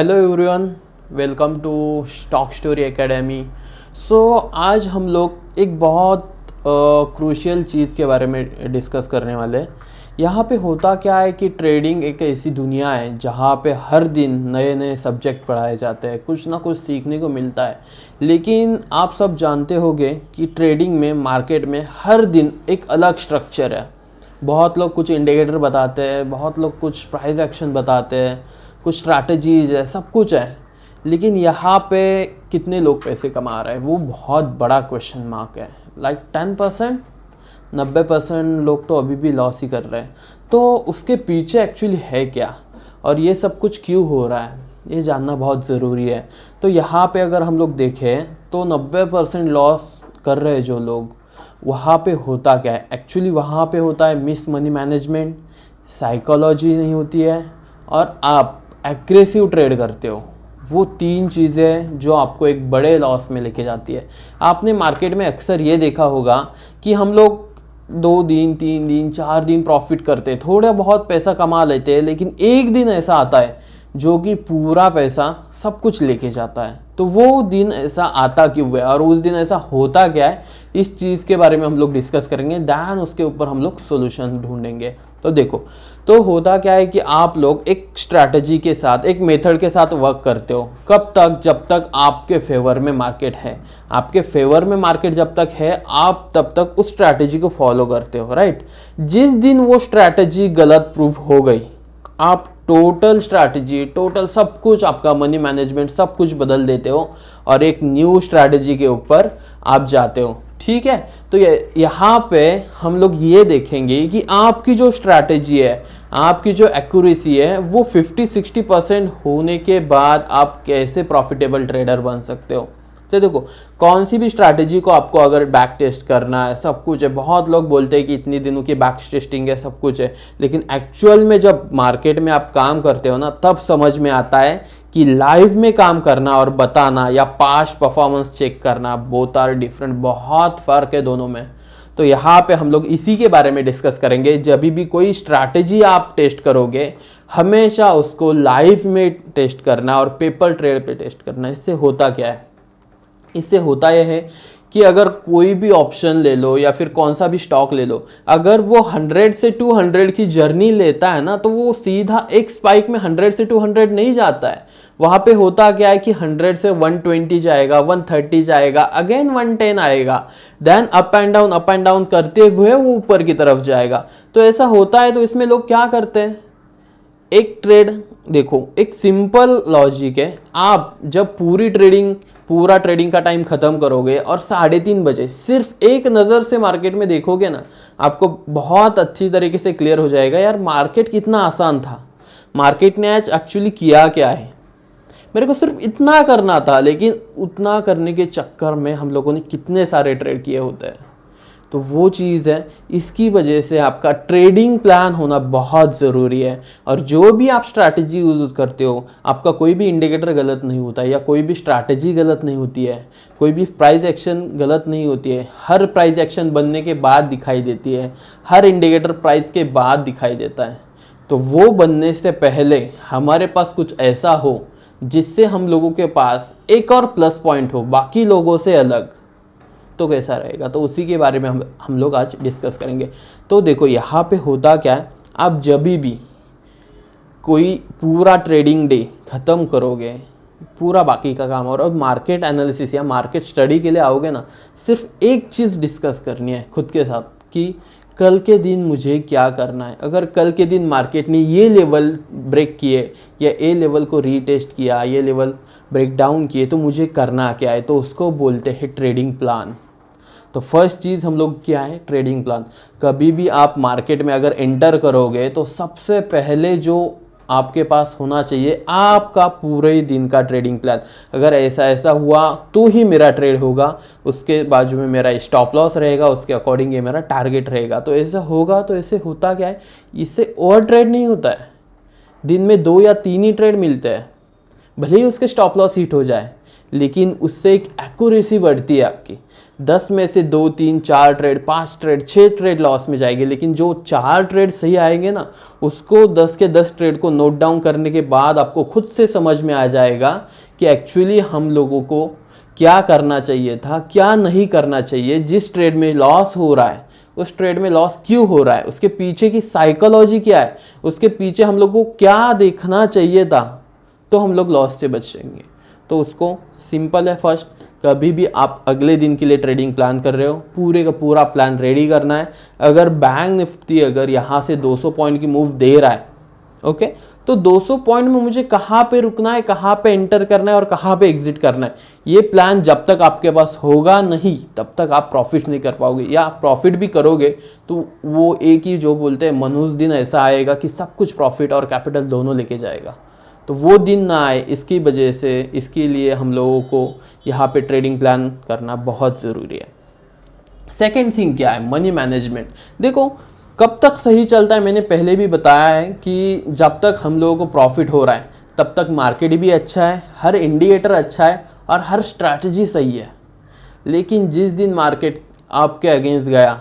Hello everyone, welcome to stock story academy. आज हम लोग एक बहुत क्रूशियल चीज़ के बारे में डिस्कस करने वाले हैं। यहाँ पे होता क्या है कि ट्रेडिंग एक ऐसी दुनिया है जहाँ पे हर दिन नए नए सब्जेक्ट पढ़ाए जाते हैं, कुछ ना कुछ सीखने को मिलता है। लेकिन आप सब जानते होंगे कि ट्रेडिंग में, मार्केट में हर दिन एक अलग स्ट्रक्चर है। बहुत लोग कुछ इंडिकेटर बताते हैं, बहुत लोग कुछ प्राइस एक्शन बताते हैं, कुछ स्ट्रैटेजीज है, सब कुछ है। लेकिन यहाँ पे कितने लोग पैसे कमा रहे हैं वो बहुत बड़ा क्वेश्चन मार्क है। लाइक 10%, 90% लोग तो अभी भी लॉस ही कर रहे हैं। तो उसके पीछे एक्चुअली है क्या और ये सब कुछ क्यों हो रहा है, ये जानना बहुत ज़रूरी है। तो यहाँ पे अगर हम लोग देखें तो 90% लॉस कर रहे हैं जो लोग, वहाँ पे होता क्या है एक्चुअली? वहाँ पे होता है मिस मनी मैनेजमेंट, साइकोलॉजी नहीं होती है, और आप एग्रेसिव ट्रेड करते हो। वो तीन चीज़ें जो आपको एक बड़े लॉस में लेके जाती है। आपने मार्केट में अक्सर ये देखा होगा कि हम लोग 2 दिन, 3 दिन, 4 दिन प्रॉफिट करते, थोड़ा बहुत पैसा कमा लेते हैं, लेकिन एक दिन ऐसा आता है जो कि पूरा पैसा सब कुछ लेके जाता है। तो वो दिन ऐसा आता क्यों है और उस दिन ऐसा होता क्या है, इस चीज़ के बारे में हम लोग डिस्कस करेंगे। दैन उसके ऊपर हम लोग सोल्यूशन ढूंढेंगे। तो देखो, तो होता क्या है कि आप लोग एक स्ट्रैटेजी के साथ, एक मेथड के साथ वर्क करते हो। कब तक? जब तक आपके फेवर में मार्केट है। आपके फेवर में मार्केट जब तक है, आप तब तक उस स्ट्रैटेजी को फॉलो करते हो, राइट। जिस दिन वो स्ट्रैटेजी गलत प्रूफ हो गई, आप टोटल स्ट्रैटेजी, टोटल सब कुछ, आपका मनी मैनेजमेंट सब कुछ बदल देते हो और एक न्यू स्ट्रैटेजी के ऊपर आप जाते हो। ठीक है, तो यहाँ पे हम लोग ये देखेंगे कि आपकी जो स्ट्रैटेजी है, आपकी जो एक्यूरेसी है, वो 50-60% होने के बाद आप कैसे प्रॉफिटेबल ट्रेडर बन सकते हो। तो देखो, कौन सी भी स्ट्रैटेजी को आपको अगर बैक टेस्ट करना है, सब कुछ है। बहुत लोग बोलते हैं कि इतनी दिनों की बैक टेस्टिंग है, सब कुछ है, लेकिन एक्चुअल में जब मार्केट में आप काम करते हो ना, तब समझ में आता है कि लाइव में काम करना और बताना या पास्ट परफॉर्मेंस चेक करना, बोथ आर डिफरेंट। बहुत फ़र्क है दोनों में। तो यहाँ पे हम लोग इसी के बारे में डिस्कस करेंगे। जब भी कोई स्ट्रैटेजी आप टेस्ट करोगे, हमेशा उसको लाइव में टेस्ट करना और पेपर ट्रेड पे टेस्ट करना। इससे होता क्या है? इससे होता यह है कि अगर कोई भी ऑप्शन ले लो या फिर कौन सा भी स्टॉक ले लो, अगर वो 100 से 200 की जर्नी लेता है ना, तो वो सीधा एक स्पाइक में 100 से 200 नहीं जाता है। वहाँ पे होता क्या है कि 100 से 120 जाएगा, 130 जाएगा, अगेन 110 आएगा, देन अप एंड डाउन करते हुए वो ऊपर की तरफ जाएगा। तो ऐसा होता है। तो इसमें लोग क्या करते हैं, एक ट्रेड देखो, एक सिंपल लॉजिक है। आप जब पूरा ट्रेडिंग का टाइम खत्म करोगे और 3:30 बजे सिर्फ एक नज़र से मार्केट में देखोगे ना, आपको बहुत अच्छी तरीके से क्लियर हो जाएगा यार मार्केट कितना आसान था, मार्केट ने आज एक्चुअली किया क्या है। मेरे को सिर्फ इतना करना था, लेकिन उतना करने के चक्कर में हम लोगों ने कितने सारे ट्रेड किए होते हैं। तो वो चीज़ है, इसकी वजह से आपका ट्रेडिंग प्लान होना बहुत ज़रूरी है। और जो भी आप स्ट्रैटेजी यूज़ करते हो, आपका कोई भी इंडिकेटर गलत नहीं होता है, या कोई भी स्ट्रैटेजी गलत नहीं होती है, कोई भी प्राइस एक्शन गलत नहीं होती है। हर प्राइस एक्शन बनने के बाद दिखाई देती है, हर इंडिकेटर प्राइस के बाद दिखाई देता है। तो वो बनने से पहले हमारे पास कुछ ऐसा हो जिससे हम लोगों के पास एक और प्लस पॉइंट हो बाकी लोगों से अलग, तो कैसा रहेगा। तो उसी के बारे में हम लोग आज डिस्कस करेंगे। तो देखो, यहाँ पे होता क्या है, आप जब भी कोई पूरा ट्रेडिंग डे ख़त्म करोगे, पूरा बाकी का काम और मार्केट एनालिसिस या मार्केट स्टडी के लिए आओगे ना, सिर्फ एक चीज़ डिस्कस करनी है खुद के साथ कि कल के दिन मुझे क्या करना है। अगर कल के दिन मार्केट ने ये लेवल ब्रेक किए या ए लेवल को रीटेस्ट किया, ये लेवल ब्रेक डाउन किए, तो मुझे करना क्या है। तो उसको बोलते हैं ट्रेडिंग प्लान। तो फर्स्ट चीज़ हम लोग क्या है, ट्रेडिंग प्लान। कभी भी आप मार्केट में अगर एंटर करोगे तो सबसे पहले जो आपके पास होना चाहिए, आपका पूरे दिन का ट्रेडिंग प्लान। अगर ऐसा ऐसा हुआ तो ही मेरा ट्रेड होगा, उसके बाजू में मेरा स्टॉप लॉस रहेगा, उसके अकॉर्डिंग ये मेरा टारगेट रहेगा। तो ऐसा होगा। तो ऐसे होता क्या है, इससे ओवर ट्रेड नहीं होता है। दिन में 2 या 3 ही ट्रेड मिलते हैं, भले ही उसके स्टॉप लॉस हिट हो जाए, लेकिन उससे एक एक्यूरेसी बढ़ती है आपकी। 10 में से 2, 3, 4 ट्रेड, 5 ट्रेड, 6 ट्रेड लॉस में जाएंगे, लेकिन जो 4 ट्रेड सही आएंगे ना, उसको 10 के 10 ट्रेड को नोट डाउन करने के बाद आपको खुद से समझ में आ जाएगा कि एक्चुअली हम लोगों को क्या करना चाहिए था, क्या नहीं करना चाहिए। जिस ट्रेड में लॉस हो रहा है उस ट्रेड में लॉस क्यों हो रहा है, उसके पीछे की साइकोलॉजी क्या है, उसके पीछे हम लोग को क्या देखना चाहिए था, तो हम लोग लॉस से बचेंगे। तो उसको सिंपल है, फर्स्ट कभी भी आप अगले दिन के लिए ट्रेडिंग प्लान कर रहे हो, पूरे का पूरा प्लान रेडी करना है। अगर बैंक निफ्टी अगर यहाँ से 200 पॉइंट की मूव दे रहा है, ओके, तो 200 पॉइंट में मुझे कहाँ पे रुकना है, कहाँ पे एंटर करना है और कहाँ पे एग्जिट करना है, ये प्लान जब तक आपके पास होगा नहीं तब तक आप प्रॉफिट नहीं कर पाओगे। या प्रॉफिट भी करोगे तो वो एक ही जो बोलते हैं मनहूस दिन ऐसा आएगा कि सब कुछ प्रॉफिट और कैपिटल दोनों लेके जाएगा। तो वो दिन ना आए, इसकी वजह से, इसके लिए हम लोगों को यहाँ पे ट्रेडिंग प्लान करना बहुत ज़रूरी है। सेकेंड थिंग क्या है, मनी मैनेजमेंट। देखो कब तक सही चलता है, मैंने पहले भी बताया है कि जब तक हम लोगों को प्रॉफिट हो रहा है तब तक मार्केट भी अच्छा है, हर इंडिकेटर अच्छा है और हर स्ट्रैटेजी सही है। लेकिन जिस दिन मार्केट आपके अगेंस्ट गया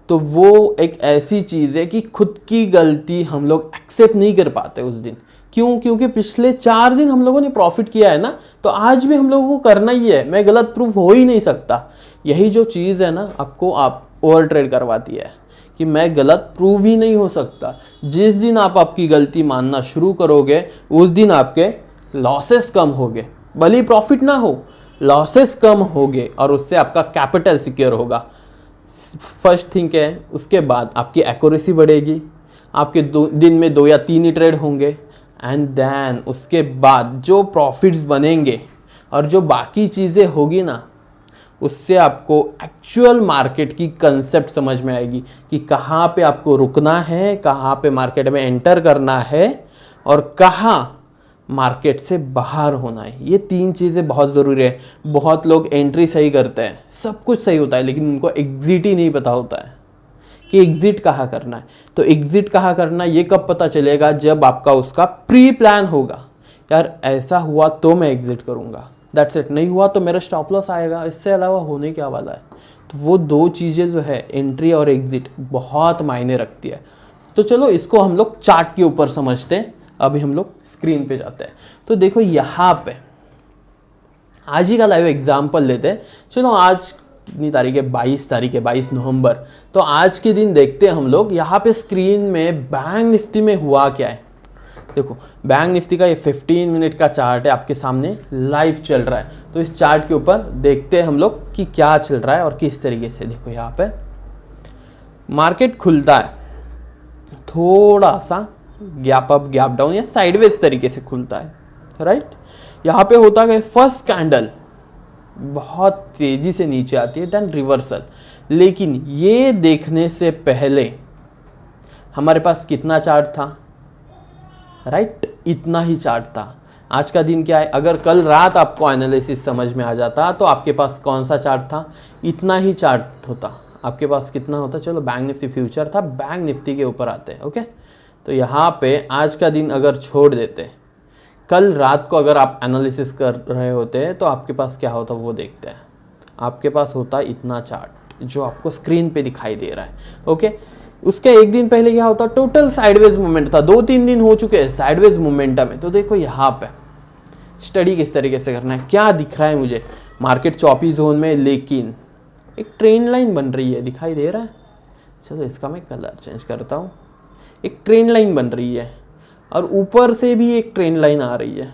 तो वो एक ऐसी चीज़ है कि खुद की गलती हम लोग एक्सेप्ट नहीं कर पाते उस दिन। क्यों? क्योंकि पिछले 4 दिन हम लोगों ने प्रॉफिट किया है ना, तो आज भी हम लोगों को करना ही है। मैं गलत प्रूफ हो ही नहीं सकता। यही जो चीज़ है ना, आपको आप ओवर ट्रेड करवाती है कि मैं गलत प्रूव ही नहीं हो सकता। जिस दिन आप आपकी गलती मानना शुरू करोगे उस दिन आपके लॉसेस कम होंगे, भले प्रॉफिट ना हो, लॉसेस कम होंगे और उससे आपका कैपिटल सिक्योर होगा। फर्स्ट थिंग है। उसके बाद आपकी एक्यूरेसी बढ़ेगी, आपके दिन में 2 या 3 ही ट्रेड होंगे, एंड देन उसके बाद जो प्रॉफिट्स बनेंगे और जो बाकी चीज़ें होगी ना, उससे आपको एक्चुअल मार्केट की कंसेप्ट समझ में आएगी कि कहाँ पे आपको रुकना है, कहाँ पे मार्केट में एंटर करना है और कहाँ मार्केट से बाहर होना है। ये 3 चीज़ें बहुत ज़रूरी है। बहुत लोग एंट्री सही करते हैं, सब कुछ सही होता है, लेकिन उनको एग्जिट ही नहीं पता होता है कि एग्जिट कहाँ करना है। तो एग्जिट कहाँ करना ये कब पता चलेगा, जब आपका उसका प्री प्लान होगा। यार ऐसा हुआ तो मैं एग्जिट करूँगा, दैट्स इट। नहीं हुआ तो मेरा स्टॉप लॉस आएगा, इससे अलावा होने क्या वाला है। तो वो 2 चीज़ें जो है, एंट्री और एग्जिट, बहुत मायने रखती है। तो चलो इसको हम लोग चार्ट के ऊपर समझते हैं। अभी हम लोग स्क्रीन पे जाते हैं। तो देखो यहाँ पे आज ही का लाइव एग्जाम्पल लेते हैं। चलो आज कितनी तारीख है, 22 तारीख है, 22 नवंबर। तो आज के दिन देखते हैं हम लोग यहाँ पे स्क्रीन में बैंक निफ्टी में हुआ क्या है। देखो बैंक निफ्टी का ये 15 मिनट का चार्ट है, आपके सामने लाइव चल रहा है। तो इस चार्ट के ऊपर देखते हैं हम लोग कि क्या चल रहा है और किस तरीके से। देखो यहाँ पे मार्केट खुलता है, थोड़ा सा गैप अप गैप डाउन या साइडवेज तरीके से खुलता है, राइट। यहाँ पे होता है फर्स्ट कैंडल बहुत तेजी से नीचे आती है, देन रिवर्सल। लेकिन ये देखने से पहले हमारे पास कितना चार्ट था, राइट, इतना ही चार्ट था। आज का दिन क्या है, अगर कल रात आपको एनालिसिस समझ में आ जाता तो आपके पास कौन सा चार्ट था, इतना ही चार्ट होता। आपके पास कितना होता, चलो बैंक निफ्टी फ्यूचर था, बैंक निफ्टी के ऊपर आते हैं, ओके। तो यहाँ पे आज का दिन अगर छोड़ देते, कल रात को अगर आप एनालिसिस कर रहे होते तो आपके पास क्या होता वो देखते हैं। आपके पास होता इतना चार्ट जो आपको स्क्रीन पे दिखाई दे रहा है, ओके। उसके एक दिन पहले क्या होता, टोटल साइडवेज मूवमेंट था। 2-3 दिन हो चुके हैं साइडवेज मूवमेंटम में। तो देखो यहाँ पे स्टडी किस तरीके से करना है, क्या दिख रहा है मुझे, मार्केट चॉपी जोन में, लेकिन एक ट्रेंड लाइन बन रही है, दिखाई दे रहा है। चलो इसका मैं कलर चेंज करता हूँ। एक ट्रेंड लाइन बन रही है और ऊपर से भी एक ट्रेंड लाइन आ रही है,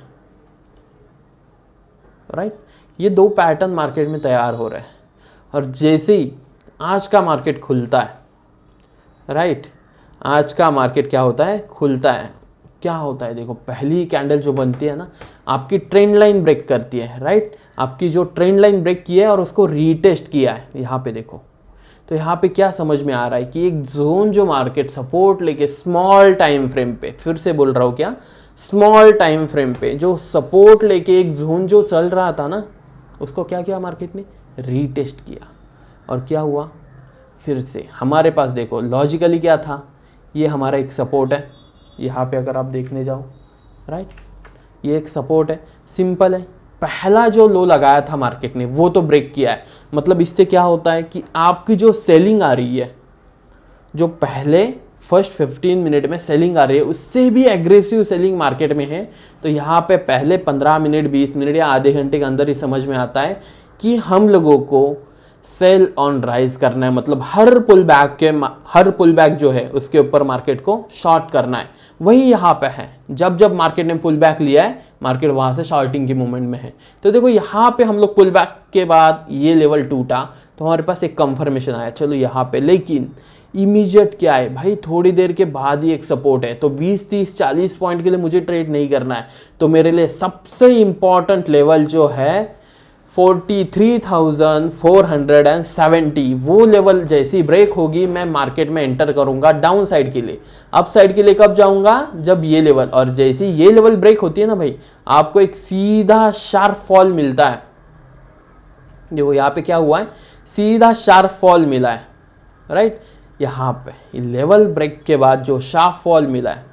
राइट। ये 2 पैटर्न मार्केट में तैयार हो रहे हैं। और जैसे ही आज का मार्केट खुलता है, राइट, आज का मार्केट क्या होता है, खुलता है, क्या होता है, देखो पहली कैंडल जो बनती है ना, आपकी ट्रेंड लाइन ब्रेक करती है, राइट। आपकी जो ट्रेंड लाइन ब्रेक किया है और उसको रीटेस्ट किया है, यहाँ पे देखो। तो यहाँ पे क्या समझ में आ रहा है कि एक जोन जो मार्केट सपोर्ट लेके स्मॉल टाइम फ्रेम पे, फिर से बोल रहा हूँ क्या, स्मॉल टाइम फ्रेम पे जो सपोर्ट लेके एक जोन जो चल रहा था ना, उसको क्या किया मार्केट ने, रीटेस्ट किया। और क्या हुआ, फिर से हमारे पास देखो लॉजिकली क्या था, ये हमारा एक सपोर्ट है, यहाँ पे अगर आप देखने जाओ, राइट, ये एक सपोर्ट है, सिंपल है, पहला जो लो लगाया था मार्केट ने वो तो ब्रेक किया है। मतलब इससे क्या होता है कि आपकी जो सेलिंग आ रही है, जो पहले फर्स्ट 15 मिनट में सेलिंग आ रही है, उससे भी एग्रेसिव सेलिंग मार्केट में है। तो यहाँ पे पहले 15 मिनट 20 मिनट या आधे घंटे के अंदर ही समझ में आता है कि हम लोगों को सेल ऑन राइज करना है। मतलब हर पुल बैक जो है उसके ऊपर मार्केट को शॉर्ट करना है। वही यहाँ पे है, जब जब मार्केट ने पुल बैक लिया है मार्केट वहाँ से शॉर्टिंग की मूवमेंट में है। तो देखो यहाँ पे हम लोग पुल बैक के बाद ये लेवल टूटा तो हमारे पास एक कंफर्मेशन आया, चलो यहाँ पे। लेकिन इमीडिएट क्या है भाई, थोड़ी देर के बाद ही एक सपोर्ट है। तो 20 30 40 पॉइंट के लिए मुझे ट्रेड नहीं करना है। तो मेरे लिए सबसे इंपॉर्टेंट लेवल जो है 43,470, वो लेवल जैसी ब्रेक होगी मैं मार्केट में एंटर करूंगा डाउन साइड के लिए। अप साइड के लिए कब जाऊंगा, जब ये लेवल, और जैसी ये लेवल ब्रेक होती है ना भाई, आपको एक सीधा शार्प फॉल मिलता है। देखो यहाँ पे क्या हुआ है, सीधा शार्प फॉल मिला है, राइट। यहाँ पे लेवल ब्रेक के बाद जो शार्प फॉल मिला है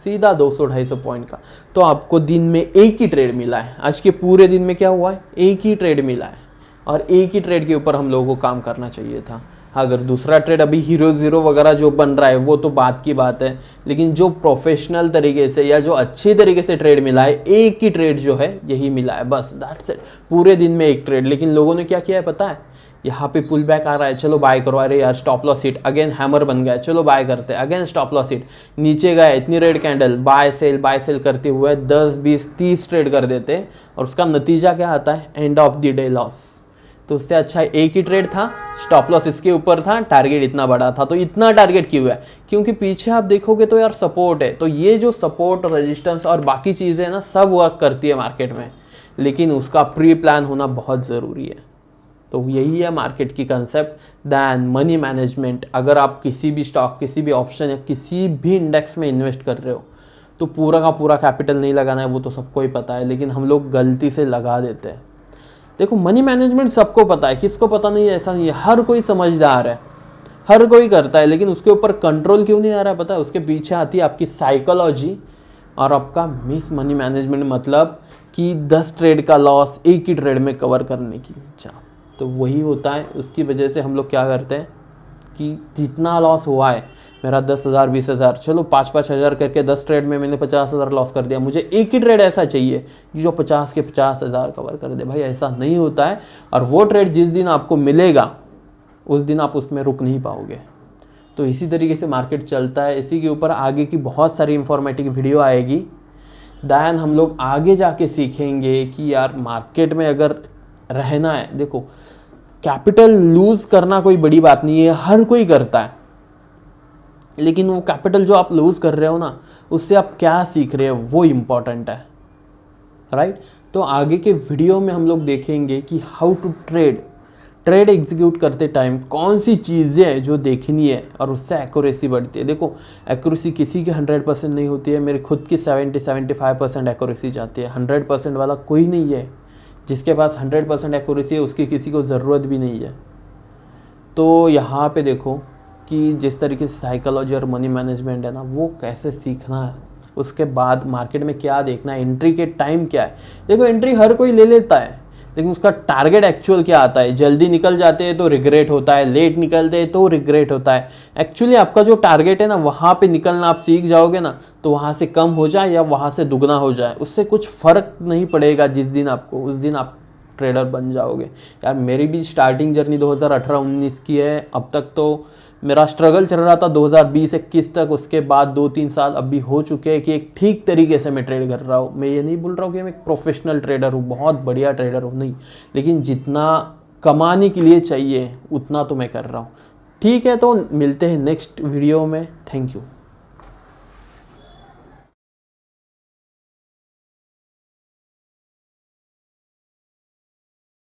सीधा 200-250 पॉइंट का, तो आपको दिन में एक ही ट्रेड मिला है। आज के पूरे दिन में क्या हुआ है, एक ही ट्रेड मिला है, और एक ही ट्रेड के ऊपर हम लोगों को काम करना चाहिए था। अगर दूसरा ट्रेड अभी हीरो जीरो वगैरह जो बन रहा है वो तो बात की बात है, लेकिन जो प्रोफेशनल तरीके से या जो अच्छी तरीके से ट्रेड मिला है, एक ही ट्रेड जो है यही मिला है, बस दैट्स इट। पूरे दिन में एक ट्रेड। लेकिन लोगों ने क्या किया है पता है, यहाँ पे पुल बैक आ रहा है, चलो बाय करो, अरे यार stop loss hit, again hammer बन गया, चलो बाय करते हैं, अगेन स्टॉप लॉस हिट, नीचे गए, इतनी रेड कैंडल, बाय सेल करते हुए 10 20 30 ट्रेड कर देते, और उसका नतीजा क्या आता है, end of the day loss. तो उससे अच्छा एक ही ट्रेड था, स्टॉप लॉस इसके ऊपर था, टारगेट इतना बड़ा था। तो इतना टारगेट क्यों है, क्योंकि पीछे आप देखोगे तो यार सपोर्ट है। तो ये जो सपोर्ट, रेजिस्टेंस और बाकी चीज़ें ना सब वर्क करती है मार्केट में, लेकिन उसका प्री प्लान होना बहुत ज़रूरी है। तो यही है मार्केट की कंसेप्ट दैन मनी मैनेजमेंट। अगर आप किसी भी स्टॉक, किसी भी ऑप्शन या किसी भी इंडेक्स में इन्वेस्ट कर रहे हो तो पूरा का पूरा कैपिटल नहीं लगाना है, वो तो सबको ही पता है, लेकिन हम लोग गलती से लगा देते हैं। देखो मनी मैनेजमेंट सबको पता है, किसको पता नहीं है ऐसा नहीं है, हर कोई समझदार है, हर कोई करता है, लेकिन उसके ऊपर कंट्रोल क्यों नहीं आ रहा है पता है, उसके पीछे आती है आपकी साइकोलॉजी और आपका मिस मनी मैनेजमेंट। मतलब कि 10 ट्रेड का लॉस एक ही ट्रेड में कवर करने की इच्छा, तो वही होता है। उसकी वजह से हम लोग क्या करते हैं कि जितना लॉस हुआ है, मेरा 10,000 20,000, चलो 5-5 हज़ार करके 10 ट्रेड में मैंने 50,000 लॉस कर दिया, मुझे एक ही ट्रेड ऐसा चाहिए जो 50 के 50,000 कवर कर दे। भाई ऐसा नहीं होता है, और वो ट्रेड जिस दिन आपको मिलेगा उस दिन आप उसमें रुक नहीं पाओगे। तो इसी तरीके से मार्केट चलता है। इसी के ऊपर आगे की बहुत सारी इंफॉर्मेटिव वीडियो आएगी, दैन हम लोग आगे जाके सीखेंगे कि यार मार्केट में अगर रहना है, देखो कैपिटल लूज करना कोई बड़ी बात नहीं है, हर कोई करता है, लेकिन वो कैपिटल जो आप लूज कर रहे हो ना, उससे आप क्या सीख रहे हो वो इम्पॉर्टेंट है, राइट। तो आगे के वीडियो में हम लोग देखेंगे कि हाउ टू ट्रेड एग्जीक्यूट करते टाइम कौन सी चीज़ें जो देखनी है और उससे एक्यूरेसी बढ़ती है। देखो एक्यूरेसी किसी की 100% नहीं होती है, मेरी खुद की 70-75% एक्यूरेसी जाती है। 100% वाला कोई नहीं है, जिसके पास 100% एक्यूरेसी है उसकी किसी को ज़रूरत भी नहीं है। तो यहाँ पे देखो कि जिस तरीके से साइकोलॉजी और मनी मैनेजमेंट है ना, वो कैसे सीखना है, उसके बाद मार्केट में क्या देखना है, एंट्री के टाइम क्या है। देखो एंट्री हर कोई ले लेता है, लेकिन उसका टारगेट एक्चुअल क्या आता है। जल्दी निकल जाते हैं तो रिग्रेट होता है, लेट निकलते हैं तो रिग्रेट होता है। एक्चुअली आपका जो टारगेट है ना, वहाँ पे निकलना आप सीख जाओगे ना, तो वहाँ से कम हो जाए या वहाँ से दुगना हो जाए, उससे कुछ फ़र्क नहीं पड़ेगा। जिस दिन आपको, उस दिन आप ट्रेडर बन जाओगे। यार मेरी भी स्टार्टिंग जर्नी 2018-19 की है, अब तक तो मेरा स्ट्रगल चल रहा था 2020-21 तक। उसके बाद 2-3 साल अभी हो चुके हैं कि एक ठीक तरीके से मैं ट्रेड कर रहा हूँ। मैं ये नहीं बोल रहा हूँ कि मैं एक प्रोफेशनल ट्रेडर हूँ, बहुत बढ़िया ट्रेडर हूँ, नहीं, लेकिन जितना कमाने के लिए चाहिए उतना तो मैं कर रहा हूँ। ठीक है, तो मिलते हैं नेक्स्ट वीडियो में। Thank you.